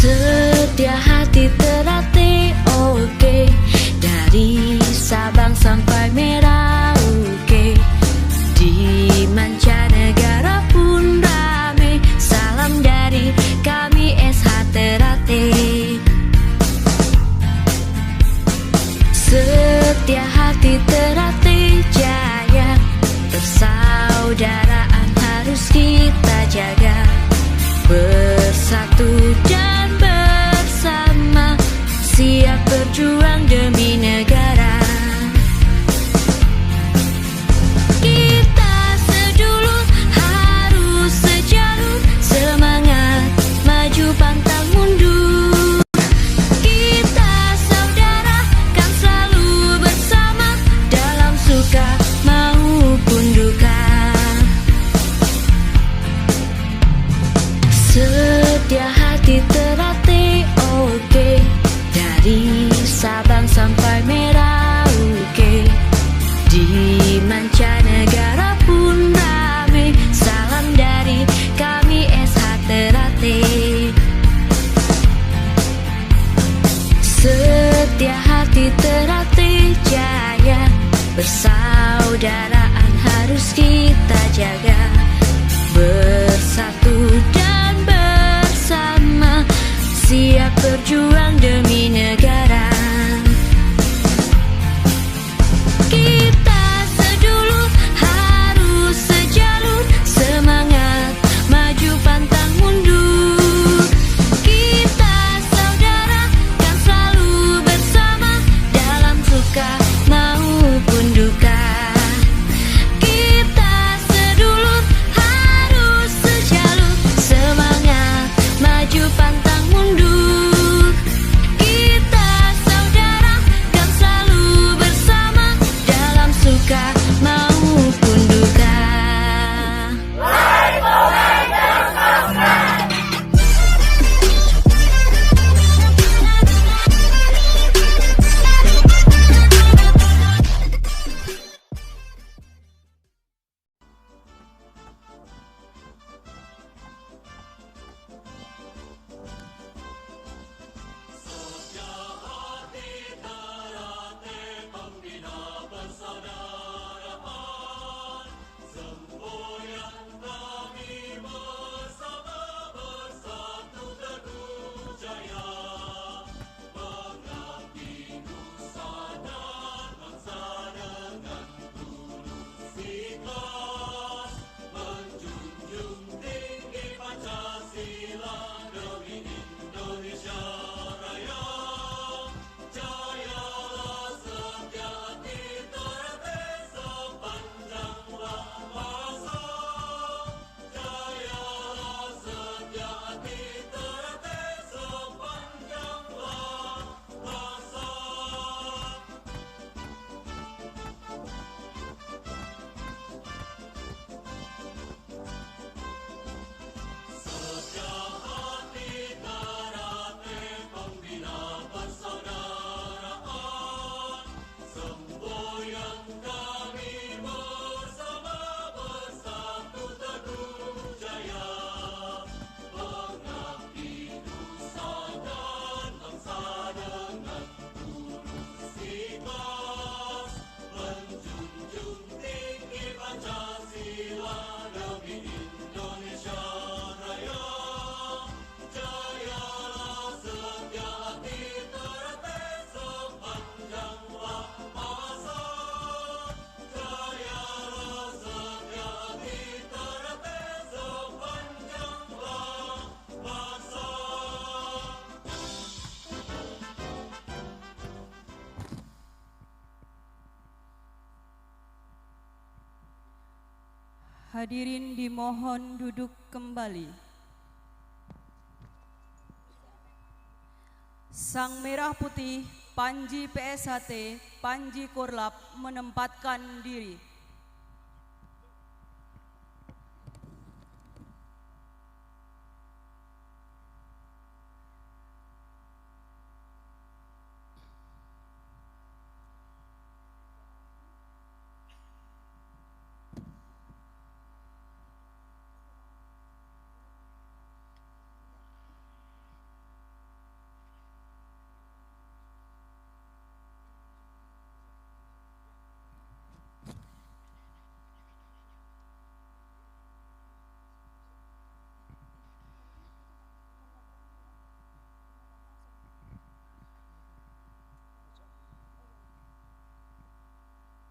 Setia hati terlatih, oke. Dari Sabang sampai Merauke, di mancanegara pun rame. Salam dari kami SH Ternate. Setia hati Ternate jaya, persaudaraan harus kita jaga. Bersatu dan bersama, siap berjuang demi negara. Kita sedulur harus sejalur, semangat maju pantang mundur. Kita saudara kan selalu bersama, dalam suka maupun duka. Setia hati terlatih, oke. Dari Sabang sampai Merauke, di mancanegara pun rame. Salam dari kami SH Ternate. Setia hati terlatih jaya, persaudaraan harus kita jaga. Bersatu dan bersama, siap berjuang demi negara. Kita sedulur harus sejalur, semangat maju pantang mundur. Kita saudara kan selalu bersama, dalam suka maupun duka. Kita sedulur harus sejalur, semangat maju pantang mundur. Kita saudara kan selalu bersama, dalam suka maupun duka. Hadirin dimohon duduk kembali. Sang Merah Putih Panji PSHT Panji Korlap menempatkan diri.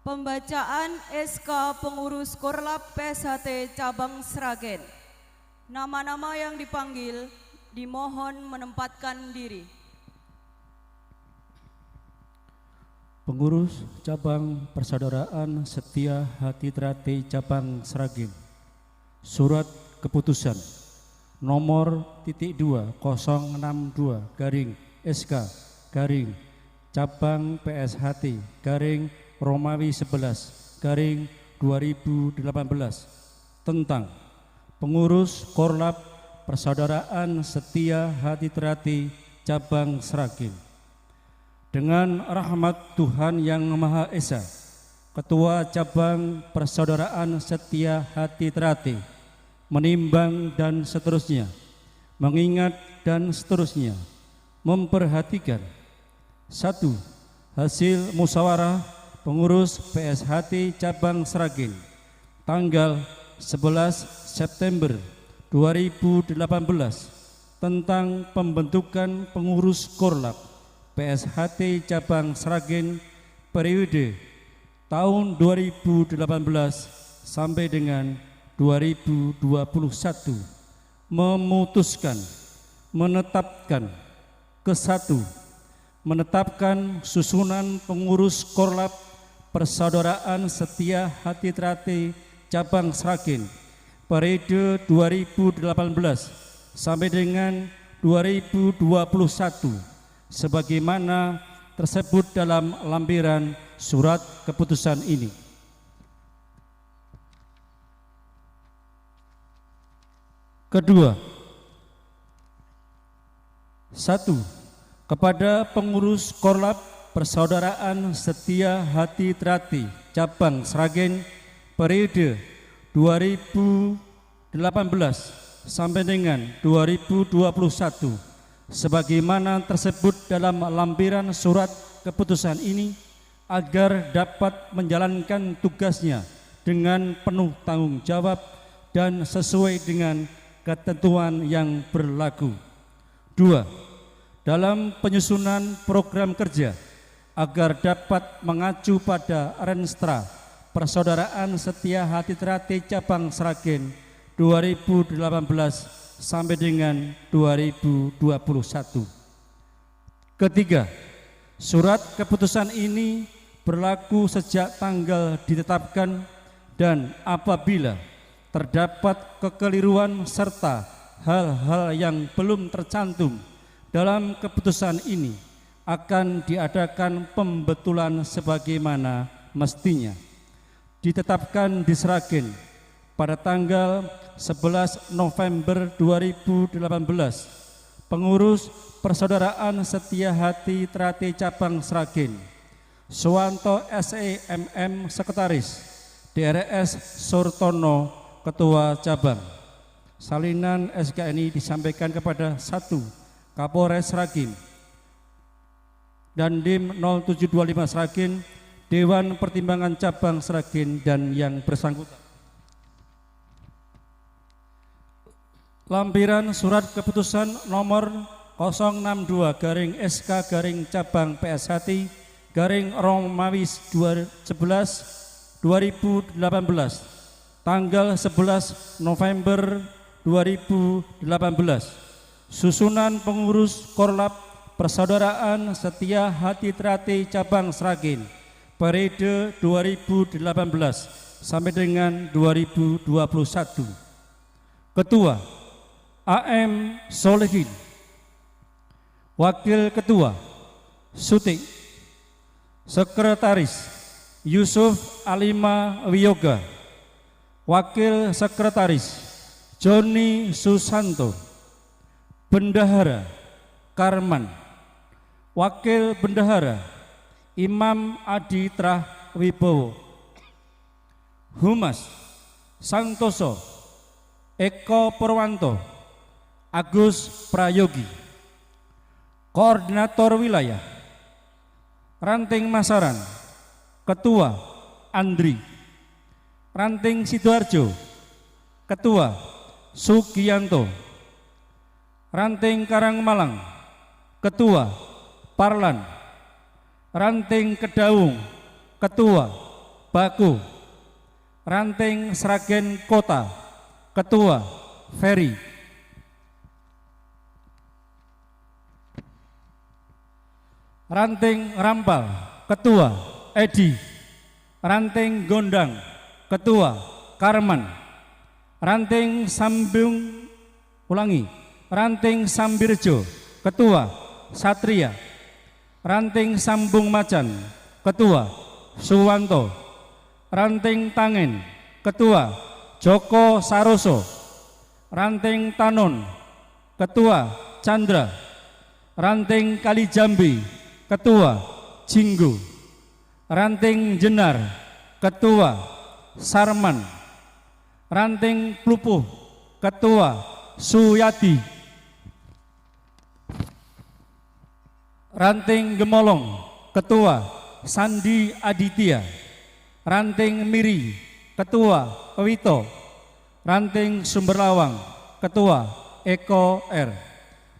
Pembacaan SK Pengurus Korlap PSHT Cabang Sragen. Nama-nama yang dipanggil dimohon menempatkan diri. Pengurus Cabang Persaudaraan Setia Hati Trate Cabang Sragen. Surat keputusan nomor .2062 garing SK garing Cabang PSHT garing Romawi 11 garing 2018 tentang pengurus Korlap Persaudaraan Setia Hati Trate Cabang Sragen. Dengan rahmat Tuhan Yang Maha Esa, Ketua Cabang Persaudaraan Setia Hati Trate menimbang dan seterusnya, mengingat dan seterusnya, memperhatikan: 1. Hasil musyawarah pengurus PSHT Cabang Sragen tanggal 11 September 2018 tentang pembentukan pengurus Korlap PSHT Cabang Sragen periode tahun 2018 sampai dengan 2021 memutuskan menetapkan menetapkan susunan pengurus Korlap Persaudaraan Setia Hati Trate Cabang Sragen periode 2018 sampai dengan 2021 sebagaimana tersebut dalam lampiran surat keputusan ini. Kedua, 1. Kepada pengurus Korlap Persaudaraan Setia Hati Trate Cabang Sragen periode 2018 sampai dengan 2021 sebagaimana tersebut dalam lampiran surat keputusan ini, agar dapat menjalankan tugasnya dengan penuh tanggung jawab dan sesuai dengan ketentuan yang berlaku. 2. Dalam penyusunan program kerja agar dapat mengacu pada Renstra Persaudaraan Setia Hati Trate Cabang Sragen 2018 sampai dengan 2021. Ketiga, surat keputusan ini berlaku sejak tanggal ditetapkan dan apabila terdapat kekeliruan serta hal-hal yang belum tercantum dalam keputusan ini akan diadakan pembetulan sebagaimana mestinya. Ditetapkan di Sragen pada tanggal 11 November 2018, pengurus Persaudaraan Setia Hati Trate Cabang Sragen: Suwanto SEMM Sekretaris, DRS Surtono Ketua Cabang. Salinan SK ini disampaikan kepada 1. Kapolres Sragen, Dandim 0725 Sragen, Dewan Pertimbangan Cabang Sragen, dan yang bersangkutan. Lampiran surat keputusan nomor 062 garing SK garing Cabang PSHT garing Romawi 11 2018 tanggal 11 November 2018. Susunan pengurus Korlap Persaudaraan Setia Hati Trate Cabang Sragen periode 2018 sampai dengan 2021. Ketua AM Solehin, Wakil Ketua Sutik, Sekretaris Yusuf Alima Wiyoga, Wakil Sekretaris Joni Susanto, Bendahara Karman, Wakil Bendahara Imam Adi Trah Wibowo, Humas Santoso Eko Purwanto, Agus Prayogi, Koordinator Wilayah Ranting Masaran, Ketua Andri, Ranting Sidoarjo, Ketua Sugiyanto, Ranting Karangmalang, Ketua Parlan, Ranting Kedaung, Ketua Baku. Ranting Sragen Kota, Ketua Ferry. Ranting Rampal, Ketua Edi. Ranting Gondang, Ketua Karman. Ranting Ranting Sambirjo, Ketua Satria. Ranting Sambung Macan, Ketua Suwanto. Ranting Tangen, Ketua Joko Saroso. Ranting Tanon, Ketua Chandra. Ranting Kalijambi, Ketua Jinggo. Ranting Jenar, Ketua Sarman. Ranting Plupuh, Ketua Suyadi. Ranting Gemolong, Ketua Sandi Aditya. Ranting Miri, Ketua Wito. Ranting Sumberlawang, Ketua Eko R.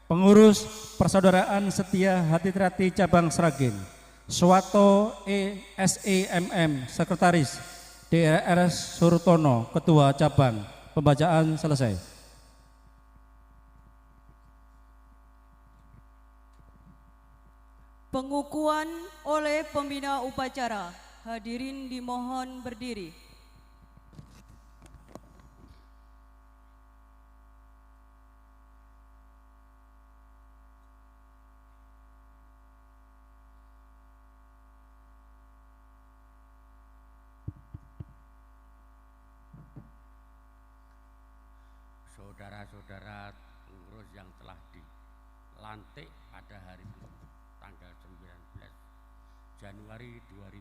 Pengurus Persaudaraan Setia Hati Trati Cabang Sragen, Suwato SEMM, Sekretaris DRS Surutono, Ketua Cabang. Pembacaan selesai. Pengukuhan oleh pembina upacara. Hadirin dimohon berdiri. Saudara-saudara pengurus yang telah dilantik pada hari ini, tanggal 19 Januari 2020.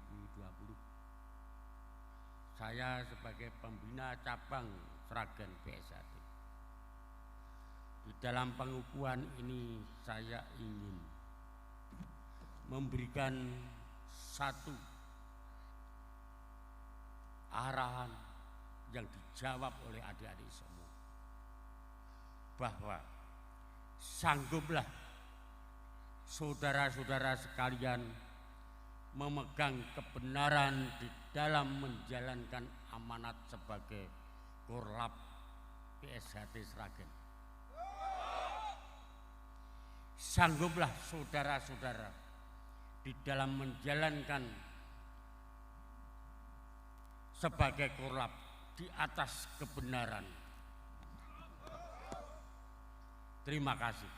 Saya sebagai pembina cabang Sragen PSHT. Di dalam pengukuhan ini saya ingin memberikan satu arahan yang dijawab oleh adik-adik semua, bahwa sangguplah saudara-saudara sekalian memegang kebenaran di dalam menjalankan amanat sebagai Korlap PSHT Sragen. Sangguplah saudara-saudara di dalam menjalankan sebagai Korlap di atas kebenaran. Terima kasih.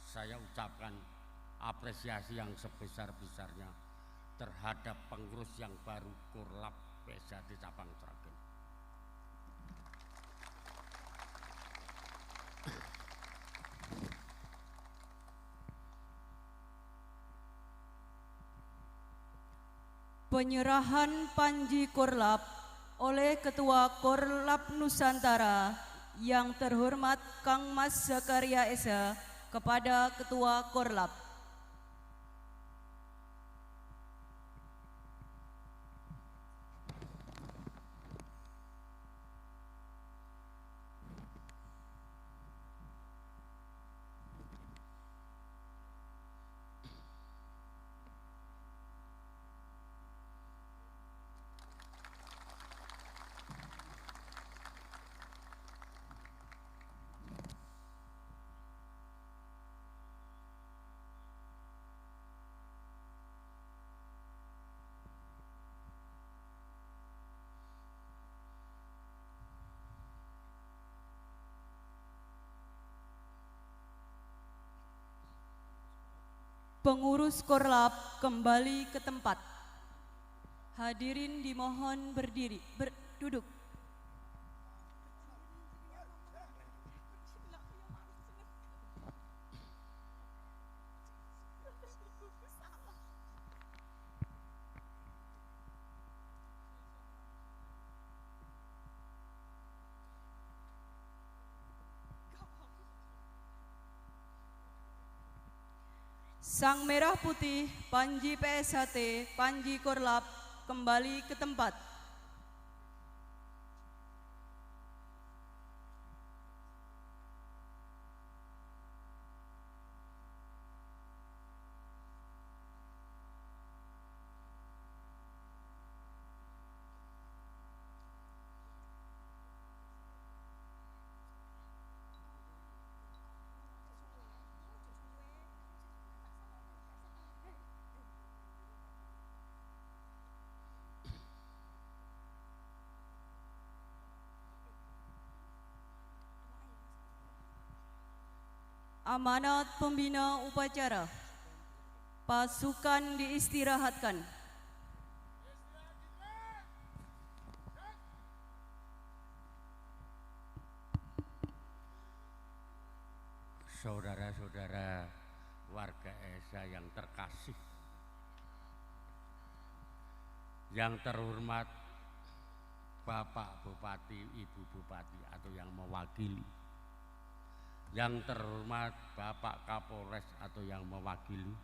Saya ucapkan apresiasi yang sebesar-besarnya terhadap pengurus yang baru Korlap PSHT Cabang Sragen. Penyerahan Panji Korlap oleh Ketua Korlap Nusantara yang terhormat Kang Mas Zakaria Esa kepada Ketua Korlap. Pengurus Korlap kembali ke tempat. Hadirin dimohon berdiri, duduk. Sang Merah Putih Panji PSHT Panji Korlap kembali ke tempat. Amanat pembina upacara. Pasukan diistirahatkan. Saudara-saudara warga Esa yang terkasih, yang terhormat Bapak Bupati, Ibu Bupati atau yang mewakili, yang terhormat Bapak Kapolres atau yang mewakili,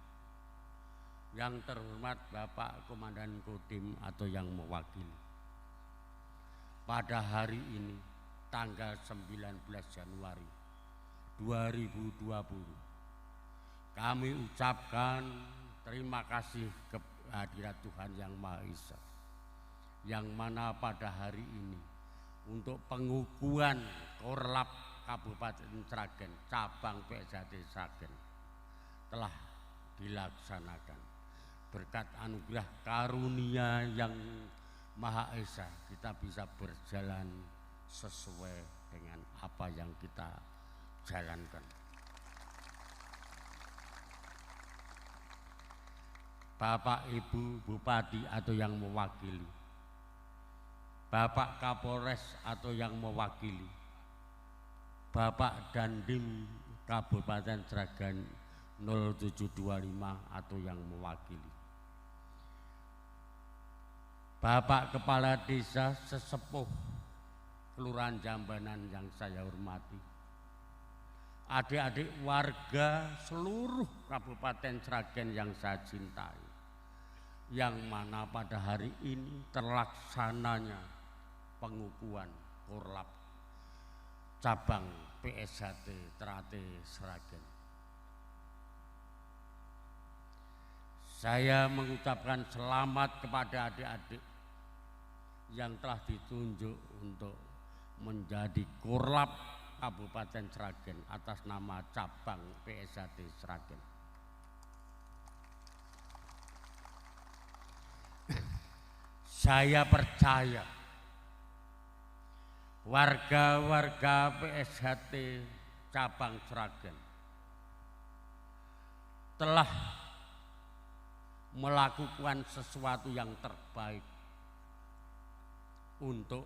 yang terhormat Bapak Komandan Kodim atau yang mewakili. Pada hari ini tanggal 19 Januari 2020 kami ucapkan terima kasih kehadirat Tuhan Yang Maha Esa, yang mana pada hari ini untuk pengukuhan Korlap Kabupaten Sragen cabang PSHT Sragen telah dilaksanakan. Berkat anugerah karunia Yang Maha Esa kita bisa berjalan sesuai dengan apa yang kita jalankan. Bapak Ibu Bupati atau yang mewakili, Bapak Kapolres atau yang mewakili, Bapak Dandim Kabupaten Sragen 0725 atau yang mewakili, Bapak Kepala Desa sesepuh Kelurahan Jambanan yang saya hormati, adik-adik warga seluruh Kabupaten Sragen yang saya cintai, yang mana pada hari ini terlaksananya pengukuhan Korlap cabang PSHT Trate Sragen. Saya mengucapkan selamat kepada adik-adik yang telah ditunjuk untuk menjadi Korlap Kabupaten Sragen atas nama cabang PSHT Sragen. Saya percaya warga-warga PSHT cabang Sragen telah melakukan sesuatu yang terbaik untuk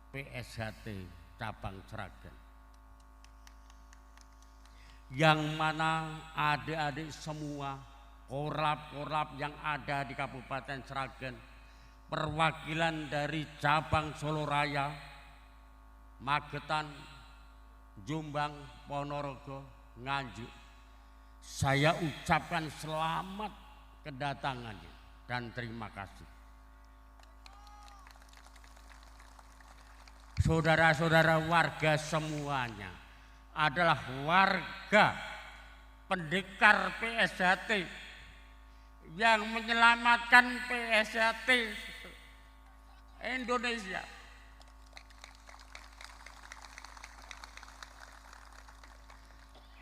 PSHT cabang Sragen, yang mana adik-adik semua korlap-korlap yang ada di Kabupaten Sragen, perwakilan dari cabang Solo Raya, Magetan, Jombang, Ponorogo, Nganjuk, saya ucapkan selamat kedatangannya dan terima kasih. Saudara-saudara warga semuanya adalah warga pendekar PSHT yang menyelamatkan PSHT Indonesia.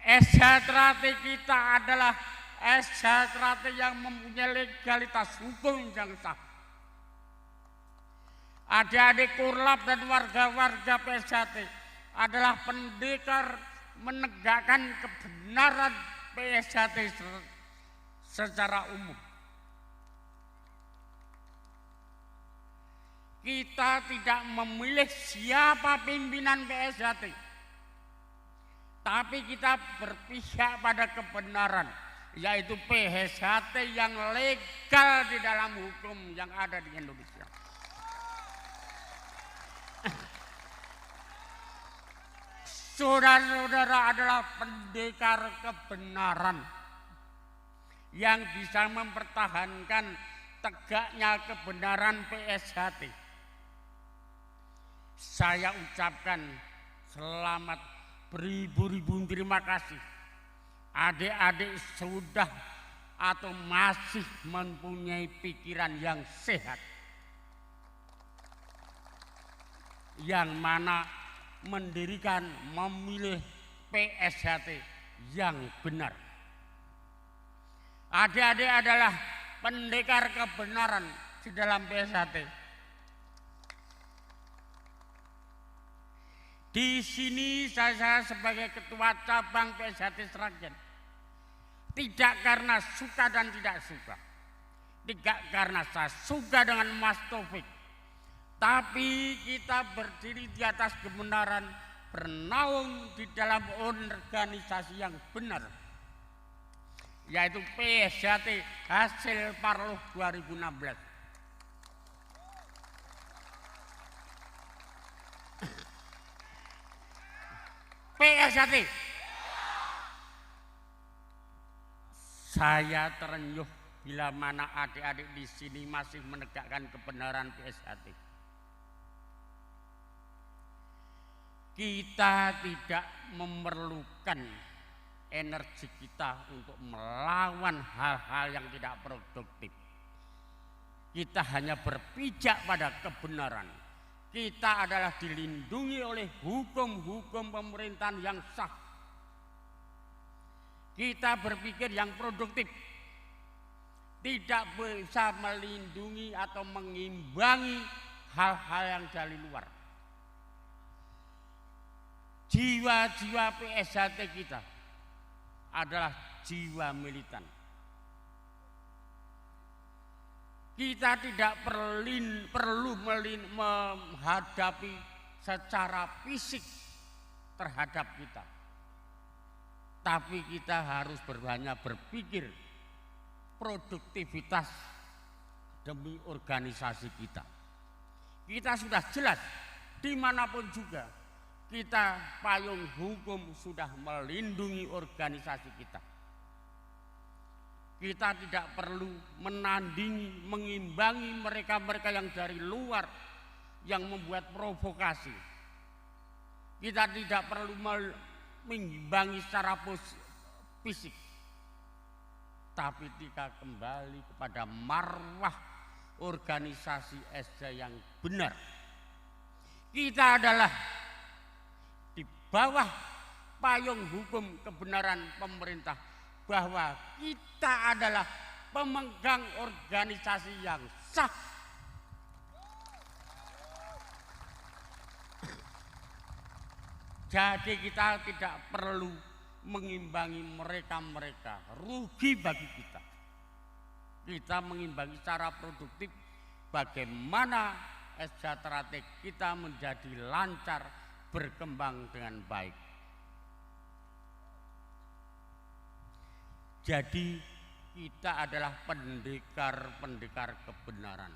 SHT kita adalah SHT yang mempunyai legalitas hukum yang sah. Adik-adik Korlap dan warga-warga PSHT adalah pendekar menegakkan kebenaran PSHT secara umum. Kita tidak memilih siapa pimpinan PSHT, tapi kita berpihak pada kebenaran, yaitu PSHT yang legal di dalam hukum yang ada di Indonesia. Saudara-saudara adalah pendekar kebenaran yang bisa mempertahankan tegaknya kebenaran PSHT. Saya ucapkan selamat beribu-ribu terima kasih. Adik-adik sudah atau masih mempunyai pikiran yang sehat, yang mana mendirikan, memilih PSHT yang benar. Adik-adik adalah pendekar kebenaran di dalam PSHT. Di sini saya sebagai ketua cabang PSHT Sragen, tidak karena suka dan tidak suka, tidak karena saya suka dengan Mas Taufik, tapi kita berdiri di atas kebenaran, bernaung di dalam organisasi yang benar, yaitu PSHT hasil Parloh 2016. PSHT. Saya terenyuh bila mana adik-adik di sini masih menegakkan kebenaran PSHT. Kita tidak memerlukan energi kita untuk melawan hal-hal yang tidak produktif. Kita hanya berpijak pada kebenaran. Kita adalah dilindungi oleh hukum-hukum pemerintahan yang sah. Kita berpikir yang produktif, tidak bisa melindungi atau mengimbangi hal-hal yang dari luar. Jiwa-jiwa PSHT kita adalah jiwa militan. Kita tidak perlu menghadapi secara fisik terhadap kita. Tapi kita harus banyak berpikir produktivitas demi organisasi kita. Kita sudah jelas dimanapun juga kita payung hukum sudah melindungi organisasi kita. Kita tidak perlu menandingi, mengimbangi mereka-mereka yang dari luar yang membuat provokasi. Kita tidak perlu mengimbangi secara fisik. Tapi kita kembali kepada marwah organisasi SD yang benar. Kita adalah di bawah payung hukum kebenaran pemerintah, bahwa kita adalah pemegang organisasi yang sah. Jadi kita tidak perlu mengimbangi mereka-mereka, rugi bagi kita. Kita mengimbangi secara produktif bagaimana SJTRATEK kita menjadi lancar, berkembang dengan baik. Jadi kita adalah pendekar-pendekar kebenaran.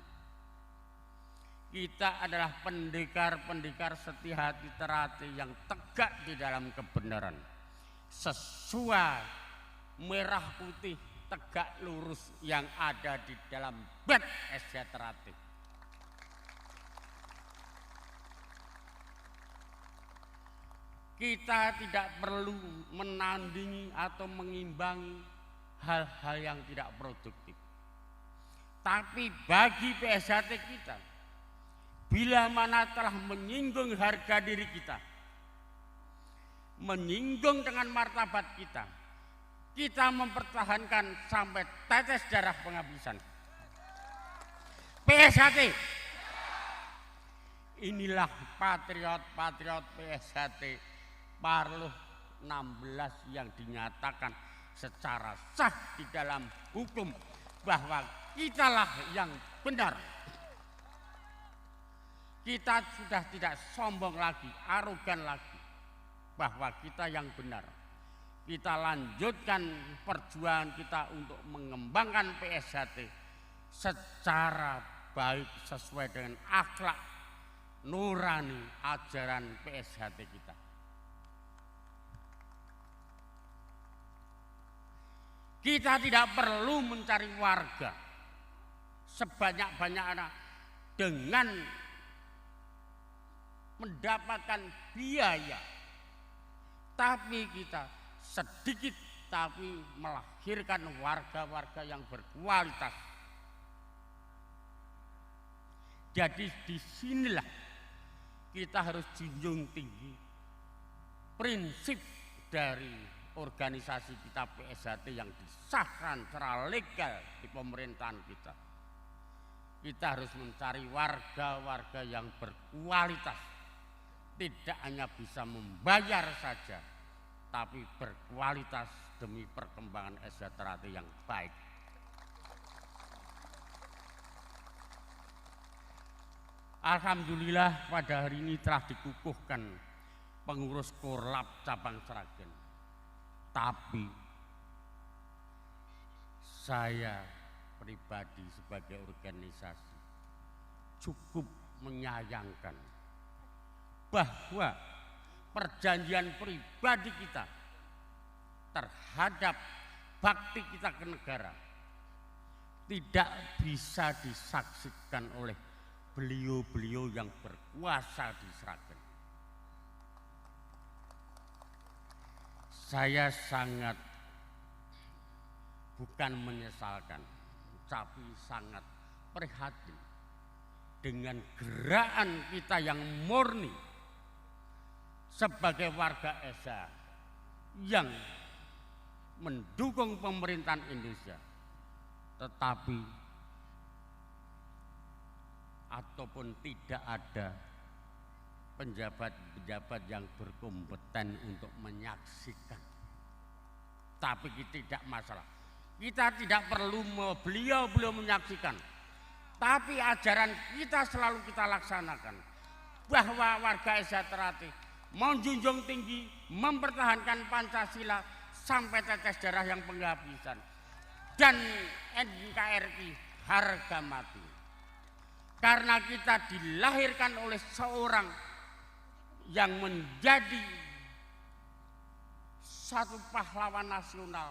Kita adalah pendekar-pendekar setia hati terati yang tegak di dalam kebenaran. Sesuai merah putih tegak lurus yang ada di dalam bed SJTRATEK. Kita tidak perlu menandingi atau mengimbangi hal-hal yang tidak produktif. Tapi bagi PSHT kita, bila mana telah menyinggung harga diri kita, menyinggung dengan martabat kita, kita mempertahankan sampai tetes darah penghabisan. PSHT, inilah patriot-patriot PSHT Parloh 16 yang dinyatakan secara sah di dalam hukum bahwa kitalah yang benar. Kita sudah tidak sombong lagi, arogan lagi bahwa kita yang benar. Kita lanjutkan perjuangan kita untuk mengembangkan PSHT secara baik sesuai dengan akhlak nurani ajaran PSHT kita. Kita tidak perlu mencari warga sebanyak-banyaknya dengan mendapatkan biaya, tapi kita sedikit tapi melahirkan warga-warga yang berkualitas. Jadi disinilah kita harus junjung tinggi prinsip dari organisasi kita PSHT yang disahkan secara legal di pemerintahan kita. Kita harus mencari warga-warga yang berkualitas, tidak hanya bisa membayar saja, tapi berkualitas demi perkembangan SH yang baik. Alhamdulillah pada hari ini telah dikukuhkan pengurus Korlap cabang Sragen. Tapi saya pribadi sebagai organisasi cukup menyayangkan bahwa perjanjian pribadi kita terhadap bakti kita ke negara tidak bisa disaksikan oleh beliau-beliau yang berkuasa di Sragen. Saya sangat bukan menyesalkan, tapi sangat prihatin dengan gerakan kita yang murni sebagai warga Esa yang mendukung pemerintahan Indonesia, tetapi ataupun tidak ada penjabat-penjabat yang berkompeten untuk menyaksikan. Tapi kita tidak masalah. Kita tidak perlu beliau menyaksikan. Tapi ajaran kita selalu kita laksanakan. Bahwa warga Esa Terate menjunjung tinggi, mempertahankan Pancasila sampai tetes darah yang penghabisan. Dan NKRI harga mati. Karena kita dilahirkan oleh seorang yang menjadi satu pahlawan nasional,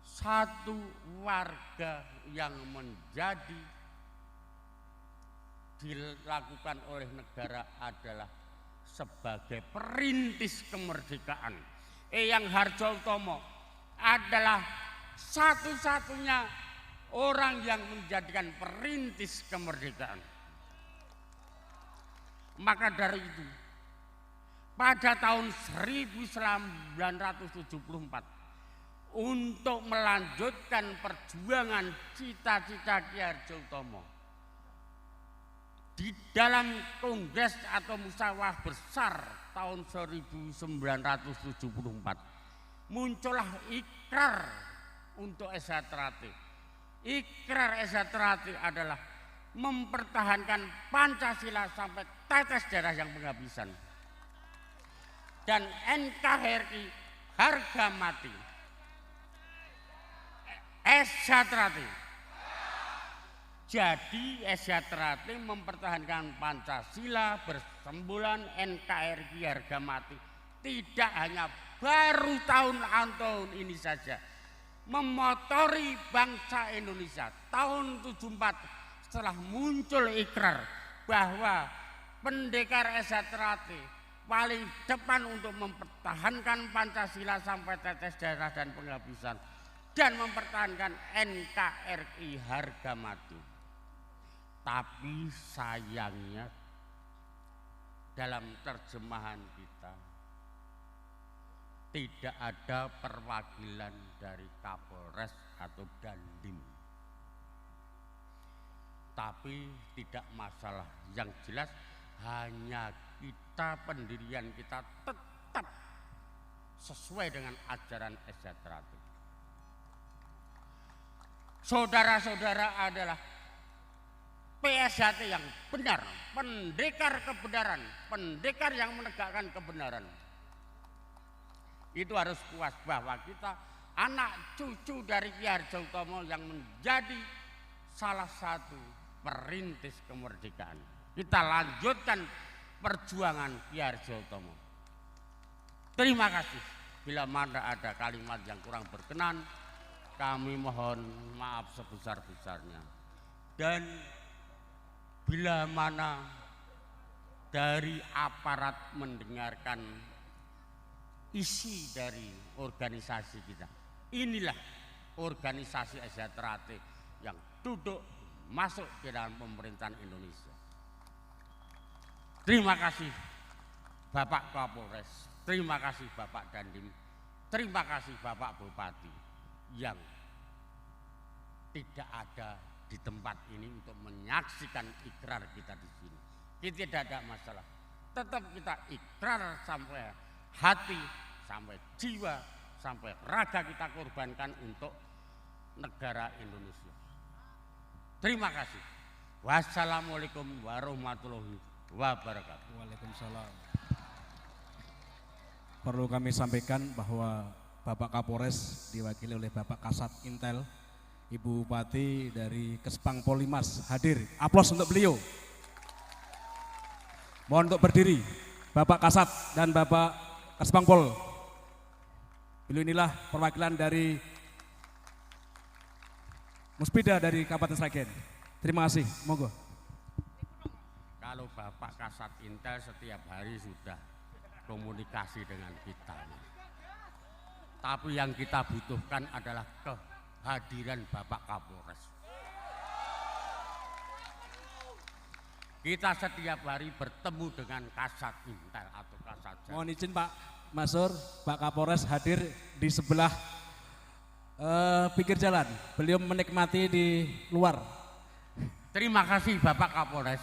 satu warga yang menjadi dilakukan oleh negara adalah sebagai perintis kemerdekaan. Eyang Harjoutomo adalah satu-satunya orang yang menjadikan perintis kemerdekaan. Maka dari itu, pada tahun 1974, untuk melanjutkan perjuangan cita-cita Ki Harjoutomo, di dalam kongres atau musyawarah besar tahun 1974, muncullah ikrar untuk Esa Terate. Ikrar Esa Terate adalah mempertahankan Pancasila sampai tetes darah yang penghabisan. Dan NKRI harga mati. Esa Terate. Jadi Esa Terate mempertahankan Pancasila bersembulan NKRI harga mati. Tidak hanya baru tahun ini saja, memotori bangsa Indonesia tahun 74 setelah muncul ikrar bahwa pendekar Esa Terate paling depan untuk mempertahankan Pancasila sampai tetes darah dan penghabisan dan mempertahankan NKRI harga mati. Tapi sayangnya dalam terjemahan kita tidak ada perwakilan dari Kapolres atau Dandim. Tapi tidak masalah, yang jelas hanya kita, pendirian kita tetap sesuai dengan ajaran Esa Terate. Saudara-saudara adalah PSHT yang benar, pendekar kebenaran, pendekar yang menegakkan kebenaran. Itu harus puas bahwa kita anak cucu dari Ki Harjoutomo yang menjadi salah satu perintis kemerdekaan. Kita lanjutkan perjuangan Ki Harjoutomo. Terima kasih. Bila mana ada kalimat yang kurang berkenan, kami mohon maaf sebesar-besarnya. Dan bila mana dari aparat mendengarkan isi dari organisasi kita, inilah organisasi Esa Terate yang duduk masuk ke dalam pemerintahan Indonesia. Terima kasih Bapak Kapolres, terima kasih Bapak Dandim, terima kasih Bapak Bupati yang tidak ada di tempat ini untuk menyaksikan ikrar kita di sini. Kita tidak ada masalah. tetap kita ikrar sampai hati, sampai jiwa, sampai raga kita korbankan untuk negara Indonesia. Terima kasih. Wassalamualaikum warahmatullahi wabarakatuh. Waalaikumsalam. Perlu kami sampaikan bahwa Bapak Kapolres diwakili oleh Bapak Kasat Intel, Ibu Bupati dari Kespang Polimas hadir. Aplaus untuk beliau. Mohon untuk berdiri, Bapak Kasat dan Bapak Kespang Pol. Beliau inilah perwakilan dari Muspida dari Kabupaten Sragen. Terima kasih, monggo. Kalau Bapak Kasat Intel setiap hari sudah komunikasi dengan kita. Tapi yang kita butuhkan adalah kehadiran Bapak Kapolres. Kita setiap hari bertemu dengan Kasat Intel atau Kasat Jaya. Mohon izin Pak Masur, Pak Kapolres hadir di sebelah pinggir jalan. Beliau menikmati di luar. Terima kasih Bapak Kapolres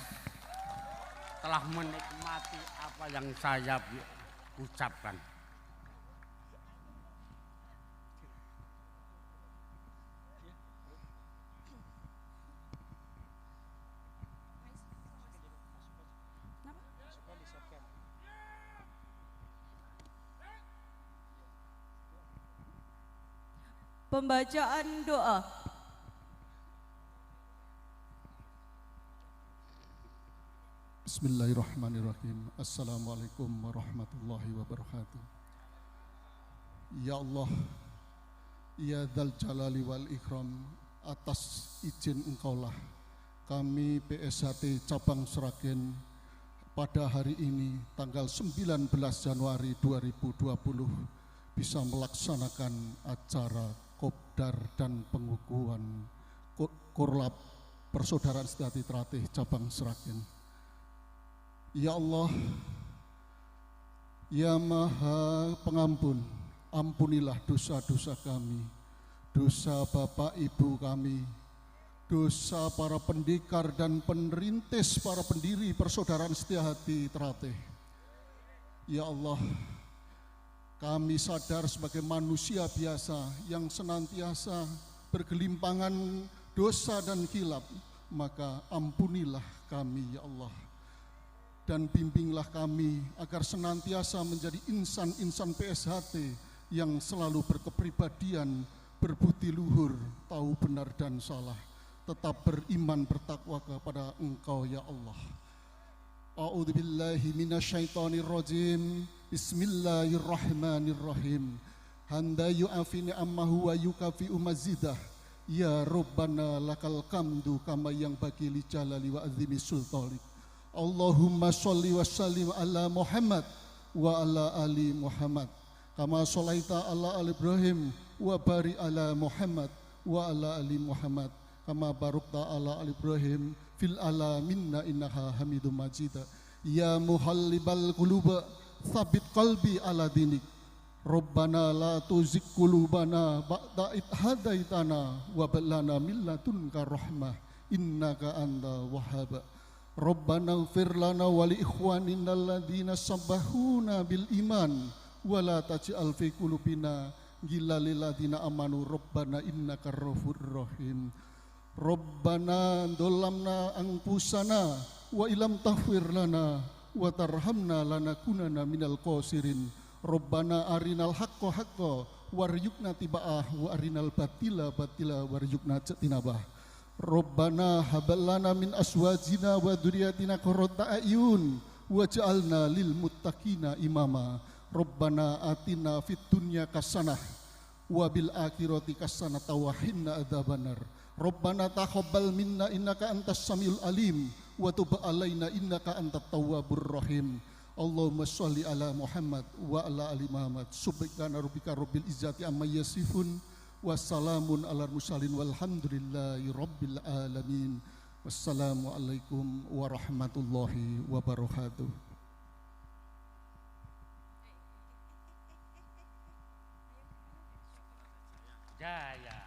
telah menikmati apa yang saya ucapkan. Pembacaan doa. Bismillahirrahmanirrahim. Assalamualaikum warahmatullahi wabarakatuh. Ya Allah, ya Dzal Jalali wal Ikram, atas izin Engkaulah kami PSHT Cabang Sragen pada hari ini tanggal 19 Januari 2020 bisa melaksanakan acara kopdar dan pengukuhan Korlap Persaudaraan Sejati Trateh Cabang Sragen. Ya Allah, ya Maha Pengampun, ampunilah dosa-dosa kami, dosa Bapak Ibu kami, dosa para pendekar dan perintis, para pendiri Persaudaraan Setiahati Trateh. Ya Allah, kami sadar sebagai manusia biasa yang senantiasa bergelimpangan dosa dan khilaf, maka ampunilah kami ya Allah. Dan bimbinglah kami agar senantiasa menjadi insan-insan PSHT yang selalu berkepribadian, berbudi luhur, tahu benar dan salah, tetap beriman bertakwa kepada Engkau ya Allah. A'udzubillahi minasyaitonirrajim. Bismillahirrahmanirrahim. Handa yu'afini ammahu wa yukafi'u mazidah. Ya Rabbana lakal kamdu kama yang bagi li jalali wa azimi sultalik. Allahumma sholli wa sallim ala Muhammad wa ala ali Muhammad. Kama sholaita ala ali Ibrahim wa bari ala Muhammad wa ala ali Muhammad. Kama barukta ala ali Ibrahim fil alaminna innaha hamidum majid. Ya muhallibal quluba tsabbit qalbi ala dinik. Rabbana la tuzigh qulubana ba'da id hadaitana wa hab lana min ladunka rahmah innaka anta wahhab. Rabbana ighfir lana wa li ikhwanina alladziina sabbahuna bil iman wa la taj'al fi qulubina ghillan lil ladzina amanu rabbana innaka ghafurur rahim. Rabbana dolamna anfusana wa ilam taghfir lana wa tarhamna lanakunanna minal khasirin. Rabbana arinal haqqo haqqo waryukna tiba'ah wa arinal batila batila waryukna tinabah. Rabbana habalana min aswajina wa dzurriyyatina qurrata a'yun waj'alna lil muttaqina imama. Rabbana atina fid dunya hasanah wa bil akhirati hasanah wa qina adzabannar. Rabbana taqabbal minna innaka antas samiul alim wa tub alaina innaka antat tawwabur rahim. Allahumma sholli ala Muhammad wa ala ali Muhammad. Subhana rabbika rabbil izzati amma yasifun wa salamun alal mursalin walhamdulillahi rabbil alamin. Wassalamu alaikum warahmatullahi wabarakatuh. Jaya.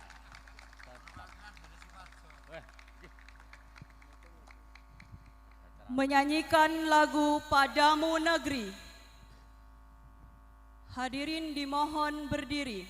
menyanyikan lagu Padamu Negeri. Hadirin dimohon berdiri.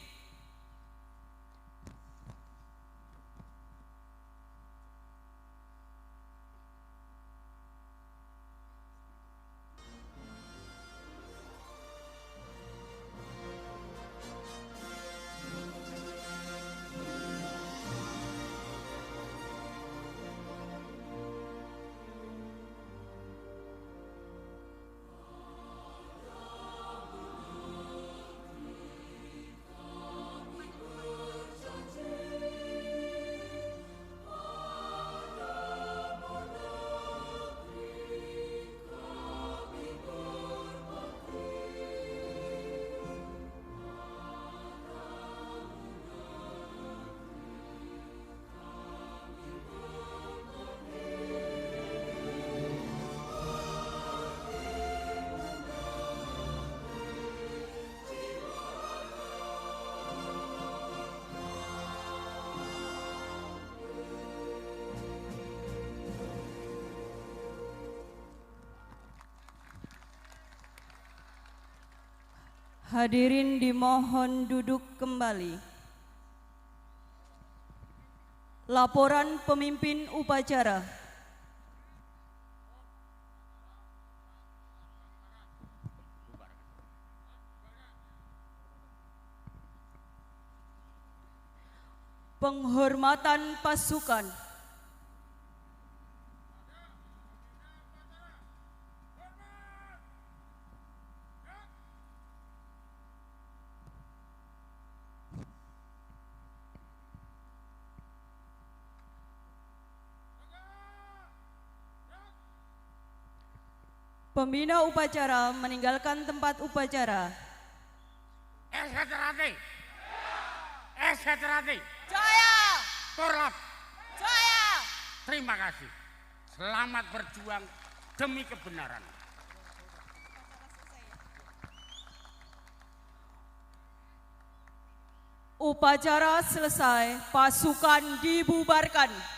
Hadirin dimohon duduk kembali. Laporan pemimpin upacara. Penghormatan pasukan. Pembina upacara meninggalkan tempat upacara. Eshetrati. Jaya! Korlap. Jaya! Terima kasih. Selamat berjuang demi kebenaran. Upacara selesai, pasukan dibubarkan.